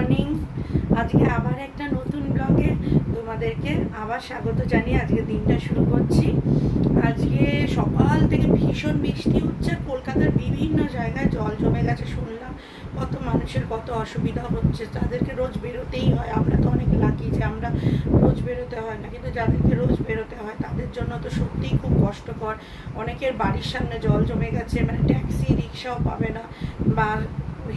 Morning. আজকে আবার একটা নতুন ব্লগে তোমাদেরকে আবার স্বাগত জানিয়ে আজকে দিনটা শুরু করছি। আজকে সকাল থেকে ভীষণ বৃষ্টি হচ্ছে, কলকাতার বিভিন্ন জায়গায় জল জমে গেছে শুনলাম। কত মানুষের কত অসুবিধা হচ্ছে, তাদেরকে রোজ বেরোতেই হয়। আমরা তো অনেক লাকি যে আমরা রোজ বেরোতে হয় না, কিন্তু যাদেরকে রোজ বেরোতে হয় তাদের জন্য তো সত্যিই খুব কষ্টকর। অনেকের বাড়ির সামনে জল জমে গেছে, মানে ট্যাক্সি রিক্সাও পাবে না, বা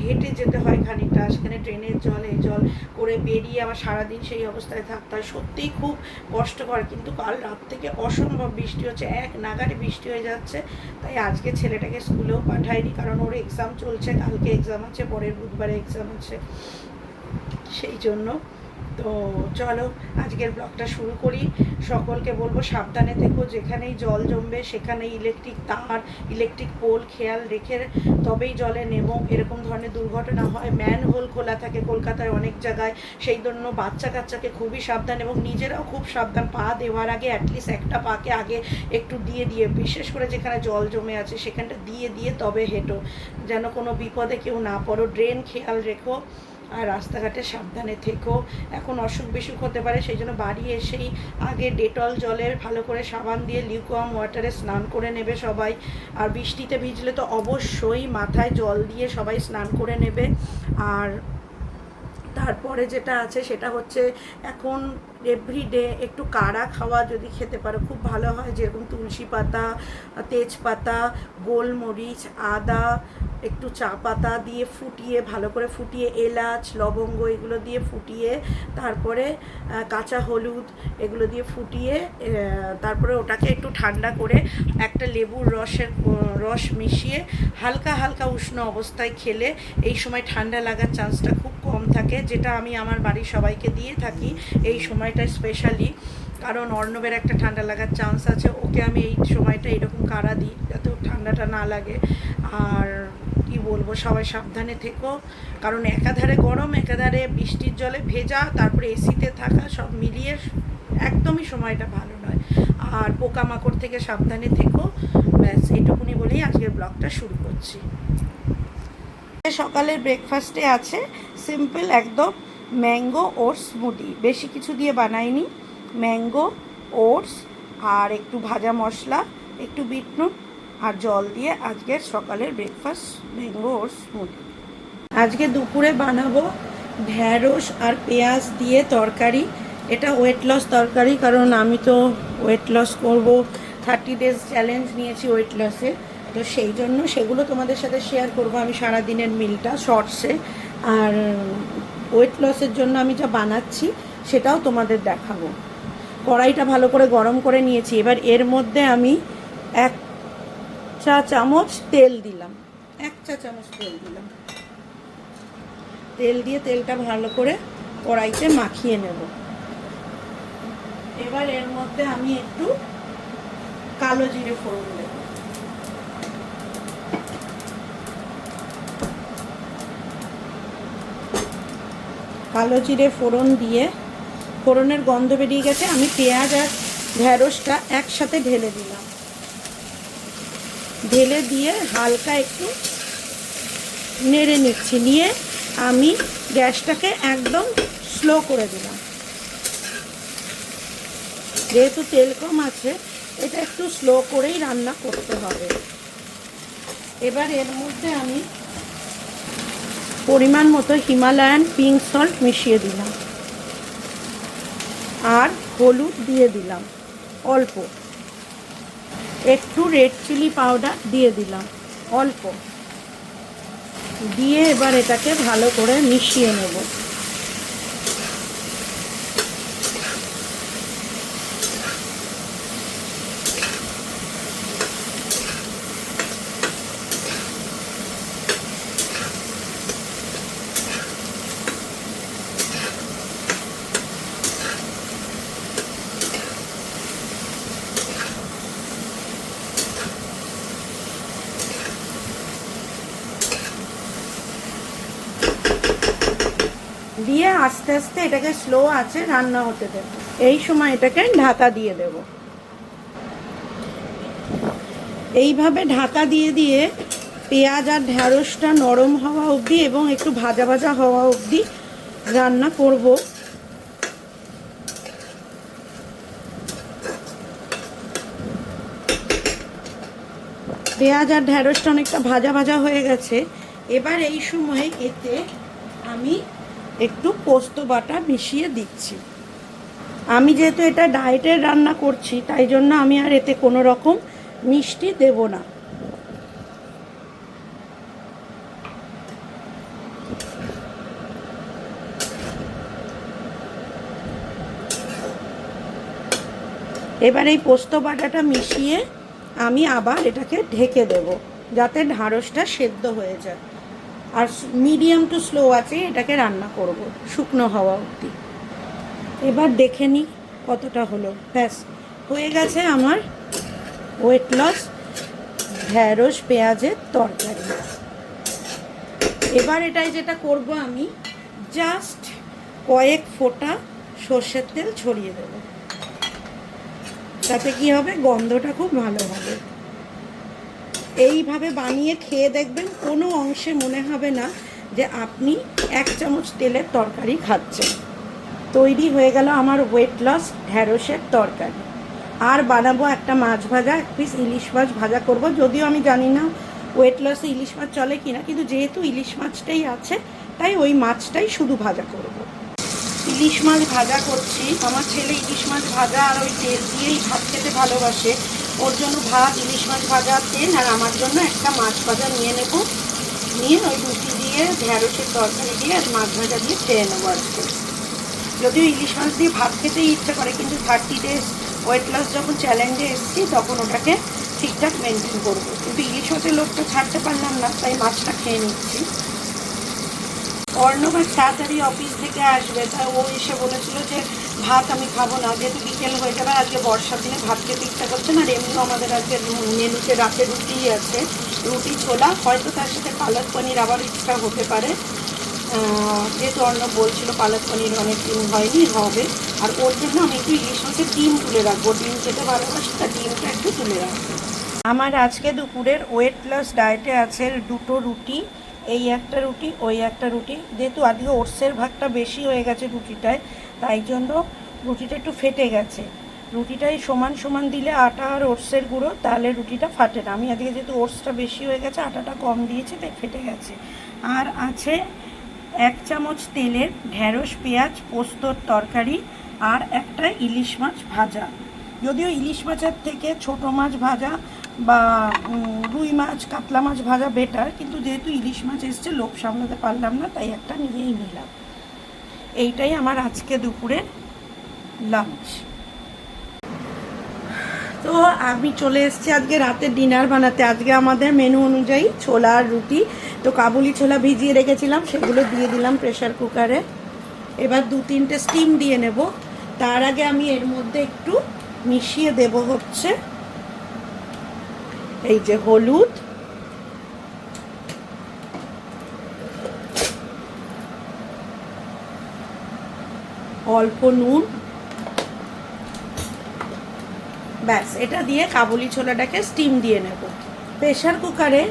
হেঁটে যেতে হয় খানিকটা, সেখানে ট্রেনের জল এই জল করে বেরিয়ে আবার সারাদিন সেই অবস্থায় থাকতে হয়। সত্যিই খুব কষ্টকর। কিন্তু কাল রাত থেকে অসম্ভব বৃষ্টি হচ্ছে, এক নাগাড়ে বৃষ্টি হয়ে যাচ্ছে। তাই আজকে ছেলেটাকে স্কুলেও পাঠাইনি, কারণ ওর এক্সাম চলছে, কালকে এক্সাম আছে, পরের বুধবারে এক্সাম আছে, সেই জন্য। তো চলো আজকের ব্লগটা শুরু করি। সকলকে বলবো সাবধানে থেকো, যেখানেই জল জমবে সেখানে ইলেকট্রিক তার, ইলেকট্রিক পোল খেয়াল রেখে তবেই জলে নেমো। এরকম ধরনের দুর্ঘটনা হয়, ম্যান হোল খোলা থাকে কলকাতায় অনেক জায়গায়, সেই জন্য বাচ্চা কাচ্চাকে খুবই সাবধান এবং নিজেরাও খুব সাবধান। পা দেওয়ার আগে অ্যাটলিস্ট একটা পাকে আগে একটু দিয়ে দিয়ে, বিশেষ করে যেখানে জল জমে আছে সেখানটা দিয়ে দিয়ে তবে হেঁটো, যেন কোনো বিপদে কেউ না পড়ো। ড্রেন খেয়াল রেখো আর রাস্তাঘাটে সাবধানে থেকো। এখন অসুখ বিসুখ হতে পারে, সেই জন্য বাড়ি এসেই আগে ডেটল জলের ভালো করে সাবান দিয়ে লিউকওয়ার্ম ওয়াটারে স্নান করে নেবে সবাই। আর বৃষ্টিতে ভিজলে তো অবশ্যই মাথায় জল দিয়ে সবাই স্নান করে নেবে। আর তারপরে যেটা আছে সেটা হচ্ছে, এখন এভরিডে একটু কাড়া খাওয়া যদি খেতে পারো খুব ভালো হয়, যেরকম তুলসী পাতা, তেজপাতা, গোলমরিচ, আদা, একটু চা পাতা দিয়ে ফুটিয়ে, ভালো করে ফুটিয়ে, এলাচ, লবঙ্গ এগুলো দিয়ে ফুটিয়ে, তারপরে কাঁচা হলুদ এগুলো দিয়ে ফুটিয়ে, তারপরে ওটাকে একটু ঠান্ডা করে একটা লেবুর রস মিশিয়ে হালকা হালকা উষ্ণ অবস্থায় খেলে এই সময় ঠান্ডা লাগার চান্সটা খুব কম থাকে, যেটা আমি আমার বাড়ির সবাইকে দিয়ে থাকি এই সময়টা স্পেশালি। কারণ অর্ণবের একটা ঠান্ডা লাগার চান্স আছে, ওকে আমি এই সময়টা এইরকম কাড়া দিই যাতে ঠান্ডাটা না লাগে। আর কি বলবো, সবাই সাবধানে থেকো, কারণ একাধারে গরম, একাধারে বৃষ্টির জলে ভেজা, তারপরে এসিতে থাকা, সব মিলিয়ে একদমই সময়টা ভালো নয়। আর পোকামাকড় থেকে সাবধানে থেকো। ব্যাস এইটুকুনি বলেই আজকের ব্লগটা শুরু করছি। সকালের ব্রেকফাস্টে আছে সিম্পল একদম ম্যাঙ্গো ওটস স্মুদি, বেশি কিছু দিয়ে বানাইনি। ম্যাঙ্গো, ওটস আর একটু ভাজা মশলা, একটু বিটনুন আর জল দিয়ে আজকের সকালের ব্রেকফাস্ট ম্যাঙ্গো ওটস স্মুদি। আজকে দুপুরে বানাবো ঢ্যাঁড়স আর পেঁয়াজ দিয়ে তরকারি। এটা ওয়েট লস তরকারি, কারণ আমি তো ওয়েট লস করবো, 30 ডেজ চ্যালেঞ্জ নিয়েছি ওয়েট লসে। তো সেই জন্য সেগুলো তোমাদের সাথে শেয়ার করব আমি সারাদিনের মিলটা শর্টসে। আর ওয়েট লসের জন্য আমি যা বানাচ্ছি সেটাও তোমাদের দেখাবো। কড়াইটা ভালো করে গরম করে নিয়েছি, এবার এর মধ্যে আমি 1 চা চামচ তেল দিলাম। 1 চা চামচ তেল দিলাম। তেল দিয়ে তেলটা ভালো করে কড়াইতে মাখিয়ে নেব। এবার এর মধ্যে আমি একটু কালো জিরে ফোড়ন দেব। কালো জিরে ফোড়ন দিয়ে, ফোড়নের গন্ধ বেরিয়ে গেছে, আমি পেঁয়াজ আর ঢ্যাঁড়সটা একসাথে ঢেলে দিলাম। ঢেলে দিয়ে হালকা একটু নেড়ে নিচ্ছি, নিয়ে আমি গ্যাসটাকে একদম স্লো করে দিলাম। যেহেতু তেল কম আছে, এটা একটু স্লো করেই রান্না করতে হবে। এবার এর মধ্যে আমি পরিমাণ মতো হিমালয়ান পিঙ্ক সল্ট মিশিয়ে দিলাম, আর হলুদ দিয়ে দিলাম অল্প, একটু রেড চিলি পাউডার দিয়ে দিলাম অল্প, দিয়ে এবার এটাকে ভালো করে মিশিয়ে নেব। দিয়ে আস্তে আস্তে এটাকে স্লো আছে রান্না হতে দেব। এই সময় এটাকে ঢাকা দিয়ে দেব। এইভাবে ঢাকা দিয়ে দিয়ে পেঁয়াজ আর ঢ্যাঁড়সটা নরম হওয়া অবধি এবং একটু ভাজা ভাজা হওয়া অবধি রান্না করব। পেঁয়াজ আর ঢ্যাঁড়সটা অনেকটা ভাজা ভাজা হয়ে গেছে। এবার এই সময়ে এতে আমি একটু পোস্ত বাটা মিশিয়ে দিচ্ছি। আমি যেহেতু এটা ডায়েটের রান্না করছি, তাই জন্য আমি আর এতে কোনো রকম মিষ্টি দেব না। এবার এই পোস্ত বাটাটা মিশিয়ে আমি আবার এটাকে ঢেকে দেব, যাতে ঢ্যাঁড়সটা সেদ্ধ হয়ে যায়। আর মিডিয়াম টু স্লো আছে এটাকে রান্না করব শুকনো হওয়া অবধি। এবার দেখে নিই কতটা হলো। ব্যাস হয়ে গেছে আমার ওয়েট লস ঢ্যাঁড়স পেঁয়াজের তরকারি। এবার এটাই যেটা করব, আমি জাস্ট কয়েক ফোঁটা সর্ষের তেল ছড়িয়ে দেব। তাতে কি হবে, গন্ধটা খুব ভালো হবে। এইভাবে বানিয়ে খেয়ে দেখবেন, কোনো অংশে মনে হবে না যে আপনি 1 চামচ তেলের তরকারি খাচ্ছেন। তৈরি হয়ে গেল আমার ওয়েট লস ঢ্যাঁড়সের তরকারি। আর বানাবো একটা মাছ ভাজা, 1 পিস ইলিশ মাছ ভাজা করব। যদিও আমি জানি না ওয়েট লসে ইলিশ মাছ চলে কিনা, কিন্তু যেহেতু ইলিশ মাছটাই আছে তাই ওই মাছটাই শুধু ভাজা করব। ইলিশ মাছ ভাজা করছি। আমার ছেলে ইলিশ মাছ ভাজা আর ওই তেল দিয়েই ভাত খেতে ভালোবাসে। ওর জন্য ভাত, ইলিশ মাছ ভাজা, তেল, আর আমার জন্য একটা মাছ ভাজা নিয়ে নেব। নিয়ে ওই রুটি দিয়ে, ঢ্যাঁড়সের তরকারি দিয়ে আর মাছ ভাজা দিয়ে খেয়ে নেবো আজকে। যদিও ইলিশ মাছ দিয়ে ভাত খেতেই ইচ্ছে করে, কিন্তু 30 ডেজ ওয়েট লস যখন চ্যালেঞ্জে এসেছি তখন ওটাকে ঠিকঠাক মেনটেন করবো। কিন্তু ইলিশ মাছের লোকটা ছাড়তে পারলাম না, তাই মাছটা খেয়ে নিচ্ছি। অর্ণব তাড়াতাড়ি অফিস থেকে আসবে, তাই ও এসে বলেছিল যে ভাত আমি খাবো না, যেহেতু বিকেল হয়ে যাবে। আজকে বর্ষার দিনে ভাত খেতে ইচ্ছা করছে না। আর এমনিও আমাদের আজকে মেনুতে রাতে রুটিই আছে, রুটি ছোলা, হয়তো তার সাথে পালক পনির আবার ইচ্ছা হতে পারে। যেহেতু অর্ণব বলছিল পালক পনির অনেক দিন হয়নি, হবে। আর ওর জন্য আমি একটু ইলিশ মাছের ডিম তুলে রাখবো, ডিম খেতে ভালোবাসি, তার ডিমটা একটু তুলে রাখবো। আমার আজকে দুপুরের ওয়েট লস ডায়েটে আছে 2টো রুটি, এই একটা রুটি, ওই একটা রুটি। যেহেতু আজকে ওটসের ভাগটা বেশি হয়ে গেছে রুটিটায়, তাই জন্য রুটিটা একটু ফেটে গেছে। রুটিটাই সমান সমান দিলে আটা আর ওটসের গুঁড়ো, তাহলে রুটিটা ফাটে না। আমি আজকে যেহেতু ওটসটা বেশি হয়ে গেছে, আটাটা কম দিয়েছি, তাই ফেটে গেছে। আর আছে 1 চামচ তেলের ঢ্যাঁড়স পেঁয়াজ পোস্তর তরকারি, আর একটা ইলিশ মাছ ভাজা। যদিও ইলিশ মাছের থেকে ছোট মাছ ভাজা বা রুই মাছ, কাতলা মাছ ভাজা বেটার, কিন্তু যেহেতু ইলিশ মাছ এসছে লোভ সামলাতে পারলাম না, তাই একটা নিয়েই নিলাম। এইটাই আমার আজকে দুপুরের লাঞ্চ। তো আমি চলে এসেছি আজকে রাতের ডিনার বানাতে। আজকে আমাদের মেনু অনুযায়ী ছোলা আর রুটি। তো কাবুলি ছোলা ভিজিয়ে রেখেছিলাম, সেগুলো দিয়ে দিলাম প্রেশার কুকারে। এবার 2-3টে স্টিম দিয়ে নেব। তার আগে আমি এর মধ্যে একটু মিশিয়ে দেব হচ্ছে এই যে হলুদ, অল্প নুন, ব্যাস। এটা দিয়ে কাবুলি ছোলাটাকে স্টিম দিয়ে নেব। প্রেশার কুকারে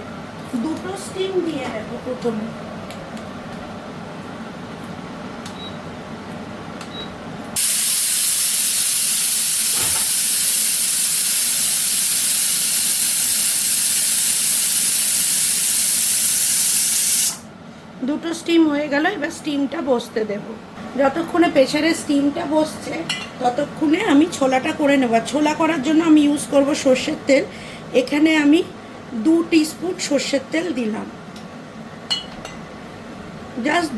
2টো স্টিম দিয়ে নেব প্রথমে। দুটো স্টিম হয়ে গেল, এবার স্টিমটা বসতে দেব। যতক্ষণে প্রেশারে স্টিমটা বসছে ততক্ষণে আমি ছোলাটা করে নেব। ছোলা করার জন্য আমি ইউজ করব সর্ষের তেল। এখানে আমি 2 টিস্পুন সর্ষের তেল দিলাম, জাস্ট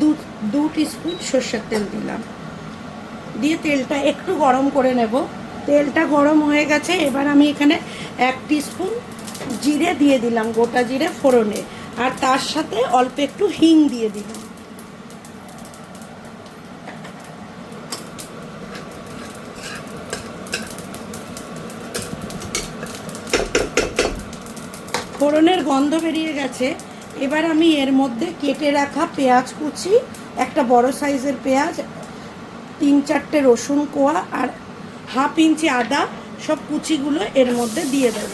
2 টিস্পুন সর্ষের তেল দিলাম। দিয়ে তেলটা একটু গরম করে নেব। তেলটা গরম হয়ে গেছে, এবার আমি এখানে 1 টিস্পুন জিরে দিয়ে দিলাম, গোটা জিরে ফোড়নে। আর তার সাথে অল্প একটু হিং দিয়ে দিলাম। ফোড়নের গন্ধ বেরিয়ে গেছে। এবার আমি এর মধ্যে কেটে রাখা পেঁয়াজ কুচি, একটা বড় সাইজের পেঁয়াজ, 3-4টে রসুন কোয়া আর 1/2 ইঞ্চি আদা, সব কুচিগুলো এর মধ্যে দিয়ে দেব।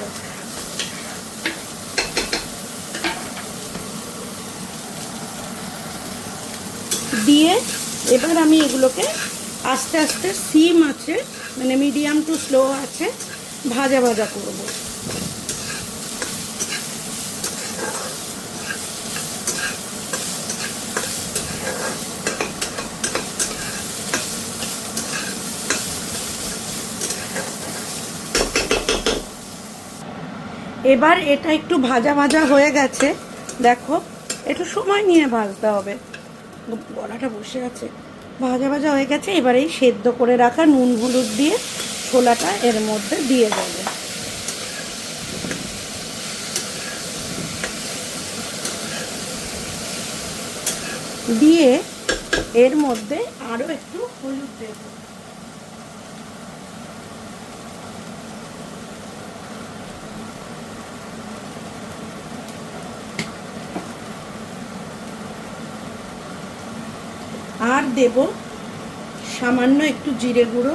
দিয়ে এবার আমি এগুলোকে আস্তে আস্তে সিম আছে, মানে মিডিয়াম টু স্লো আছে, ভাজা ভাজা করব। এবার এটা একটু ভাজা ভাজা হয়ে গেছে, দেখো একটু সময় নিয়ে ভাজতে হবে, গলাটা বসে আছে। ভাজা ভাজা হয়ে গেছে, এবার এই সেদ্ধ করে রাখা নুন হলুদ দিয়ে ছোলাটা এর মধ্যে দিয়ে দেবে। দিয়ে এর মধ্যে আরও একটু হলুদ দেব। আর দেব সামান্য একটু জিরে গুঁড়ো,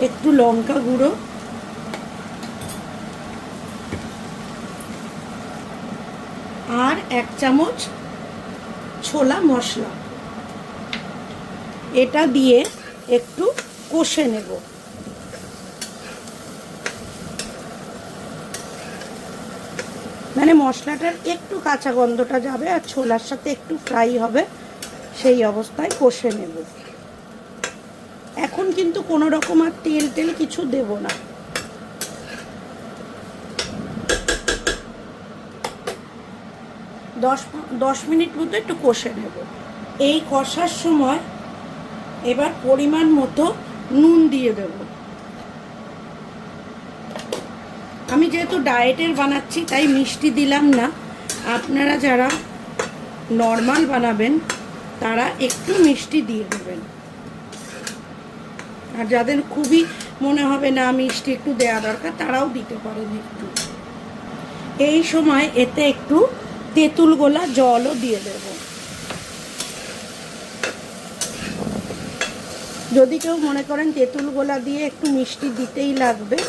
একটু লঙ্কা গুঁড়ো, আর 1 চামচ ছোলা মশলা। এটা দিয়ে একটু কষে নেব। মানে মশলাটার একটু কাঁচা গন্ধটা যাবে আর ছোলার সাথে একটু ফ্রাই হবে, সেই অবস্থায় কষে নেব। এখন কিন্তু কোনো রকম আর তেল টেল কিছু দেব না। দশ মিনিট মতো একটু কষে নেব। এই কষার সময় এবার পরিমাণ মতো নুন দিয়ে দেব। আমি যেহেতু ডায়েটের বানাচ্ছি তাই মিষ্টি দিলাম না, আপনারা যারা নর্মাল বানাবেন তারা একটু মিষ্টি দিয়ে দেবেন। আর যাদের খুবই মনে হবে না মিষ্টি একটু দেওয়া দরকার, তারাও দিতে পারেন একটু। এই সময় এতে একটু তেঁতুল গোলা জলও দিয়ে দেব। যদি কেউ মনে করেন তেঁতুল গোলা দিয়ে একটু মিষ্টি দিতেই লাগবে,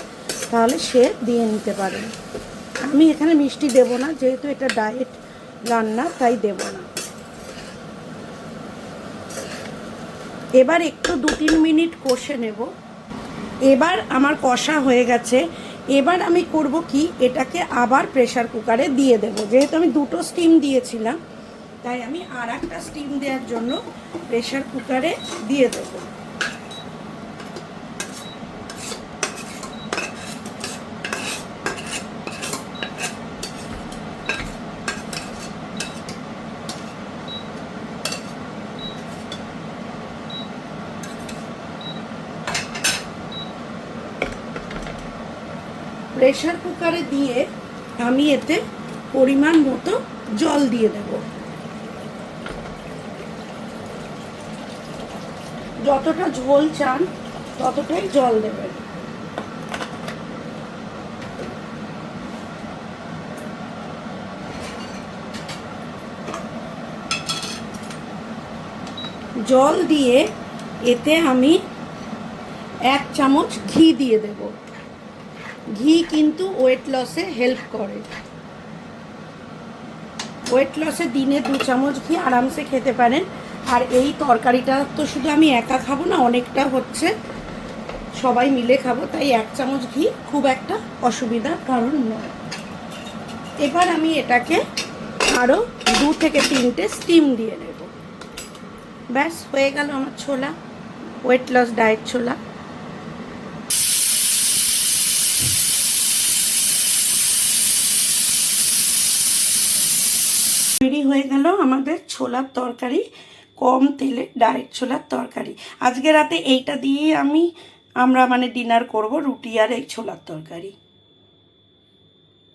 তাহলে সে দিয়ে নিতে পারেন। আমি এখানে মিষ্টি দেব না, যেহেতু এটা ডায়েট রান্না তাই দেব না। এবার একটু 2-3 মিনিট কষে নেব। এবার আমার কষা হয়ে গেছে। এবার আমি করব কি, এটাকে আবার প্রেসার কুকারে দিয়ে দেব। যেহেতু আমি 2টো স্টিম দিয়েছিলাম, তাই আমি আর একটা স্টিম দেওয়ার জন্য প্রেসার কুকারে দিয়ে দেব। প্রেসার কুকারে দিয়ে আমি এতে পরিমাণ মতো জল দিয়ে দেব। যতটা ঝোল চান ততটাই জল দেবেন। জল দিয়ে এতে আমি 1 চামচ ঘি দিয়ে দেব। ঘি কিন্তু ওয়েট লসে হেল্প করে। ওয়েট লসে দিনে 2 চামচ ঘি আরামসে খেতে পারেন। আর এই তরকারিটা তো শুধু আমি একা খাবো না, অনেকটা হচ্ছে, সবাই মিলে খাবো, তাই 1 চামচ ঘি খুব একটা অসুবিধার কারণ নয়। এবার আমি এটাকে আরও 2 থেকে 3টে স্টিম দিয়ে নেব। ব্যাস হয়ে গেল আমার ছোলা, ওয়েট লস ডায়েট ছোলা। তৈরি হয়ে গেল আমাদের ছোলার তরকারি, কম তেলে ডায়েট ছোলার তরকারি। আজকে রাতে এইটা দিয়েই আমরা মানে ডিনার করব, রুটি আর এই ছোলার তরকারি।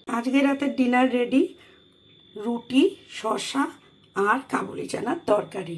আজকে রাতের ডিনার রেডি, রুটি, শসা আর কাবুলি চানার তরকারি।